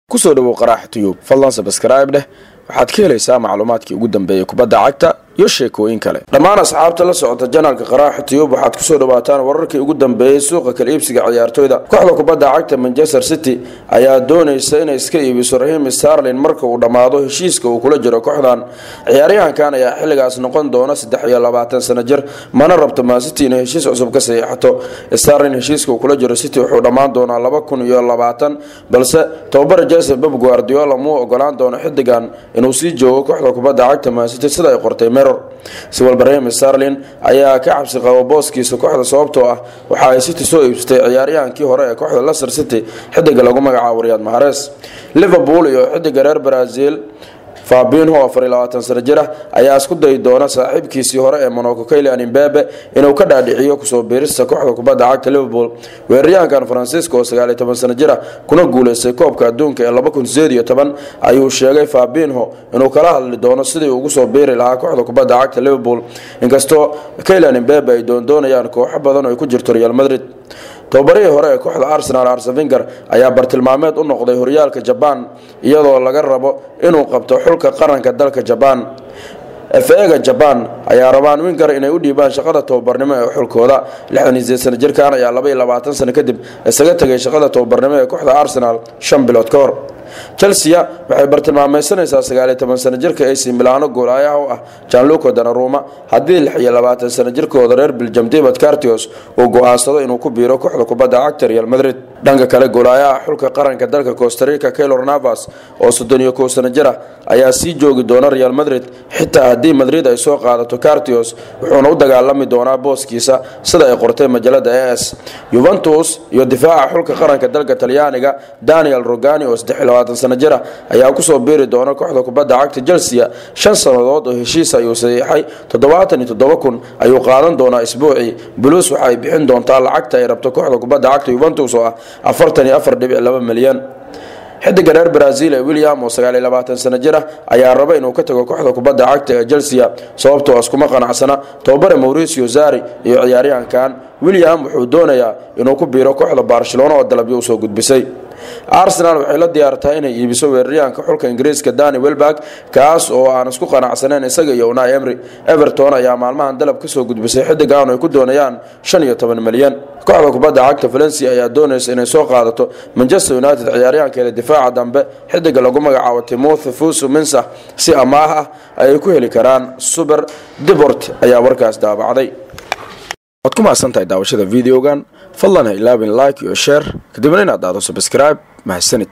kusoo dhawow Qaraax Tube fadlan subscribe dheh waxaad ka helaysaa macluumaadkii ugu dambeeyay kubadda cagta iyo sheekooyin kale dhammaan asxaabta la socota channelka Qaraax Tube waxaad kusoo dhawaataan wararkii ugu dambeeyay suuqa kala iibsiga ciyaartoyda kooxda kubadda cagta Manchester City ayaa doonaysa inay iska iibiso Raheem Sterling marka uu dhamaado heshiiska uu kula jiro kooxdan ciyaaryahankan ayaa xilligaas noqon doona 23 sano jir mana rabto Man City inay heshiis cusub ka saxiixato Sterling heshiiska uu kula jiro City wuxuu dhamaan doonaa 2020 balse tababar Jose Pep Guardiola muu ogolaan doono xidigan inuu sii joogo kooxda kubadda cagta Man City sida ay qortay Mirror si walba Raheem Sterling ayaa ka cabsi qaba booskiisa kooxda sababtoo ah waxa ay City soo iibsatay ciyaaryahankii hore ee kooxda Leicester City xidiga lagu magacaabo Riyad Mahrez Liverpool iyo xidiga reer Brazil Fabinho 24 sano jir ayaa isku day doona saaxiibkiisii hore ee Monaco Kylian Mbappe inuu ka dhaadhiciyo kusoo biirista kooxda kubadda cagta Liverpool weeraryahankan Francisco 19 sano jir kuna guuleystay koobka adduunka ee 2018 ayuu sheegay Fabinho inuu kala hadli doono sidii uu ugu soo biiri lahaa kooxda kubadda cagta Liverpool inkastoo Kylian Mbappe ay doonayaan kooxo badan oo ay ku jirto Real Madrid tobarihii hore ee kooxda Arsenal Arsene Wenger ayaa bartilmaameed u noqday horyaalka Japan iyadoo laga rabo inuu qabto xulka qaranka dalka Japan FA Japan ayaa rabaan Wenger inay u dhiibaan shaqada tababarnimo ee xulkooda 68 sano jirkaan ayaa 22 sano kadib isaga tagay shaqada tababarnimo ee kooxda Arsenal 5 bilood ka hor Chelsea waxay bartilmaameedsanaysaa 19 sano jirka AC Milan goolayaha u ah Gianluca Donnarumma hadii 26 sano jirkooda reer Belgium David Cartios uu go'aansado inuu ku biiro kooxda kubadda cagta Real Madrid dhanka kale goolayaha xulka qaranka dalka Costa Rica Keylor Navas oo 31 sano jir ayaa sii joogi doona Real Madrid xitaa hadii Madrid ay soo qaadato Cartios wuxuuna u dagaalami doonaa booskiisa sida ay qortay majalada AS Juventus iyo difaaca xulka qaranka dalka Talyaaniga Daniel Rugani oo 23 sano jir ayaa ku soo biiri doona kooxda kubadda cagta Chelsea 5 sanadood oo heshiis ayuu saxiixay 77 ayuu qaadan doonaa isbuucii Blues waxay bixin doontaa lacagta ay rabto kooxda kubadda cagta Juventus oo ah 44.2 milyan xidiga reer Brazil ee William oo 29 sano jir ayaa raba inuu ka tago kooxda kubadda cagta ee Chelsea sababtoo ah iskuma qanacsana tababare Mauricio Sarri iyo ciyaaryahankan William wuxuu doonayaa inuu ku biiro kooxda Barcelona oo dalabyo u soo gudbisay Arsenal waxay la diyaartahay inay iibiso weeraryahanka xulka Ingiriiska Danny Welbeck kaas oo aan isku qanacsaneyn isaga iyo Unai Emery Everton ayaa maalmahan dalab ka soo gudbisay xidigan oo ay ku doonayaan 15 milyan kooxda kubadda cagta Valencia ayaa doonaysa inay soo qaadato Manchester United ciyaaryahanka difaaca dambe xidiga lagu magacaabo Timothy Fusu Mensah si amaah ah ay ku heli karaan Super Deport ayaa warkaas daabacday waad ku maasantahay daawashada videogan fadlan ha ilaawin like iyo share kadibna inaad subscribe mahadsanid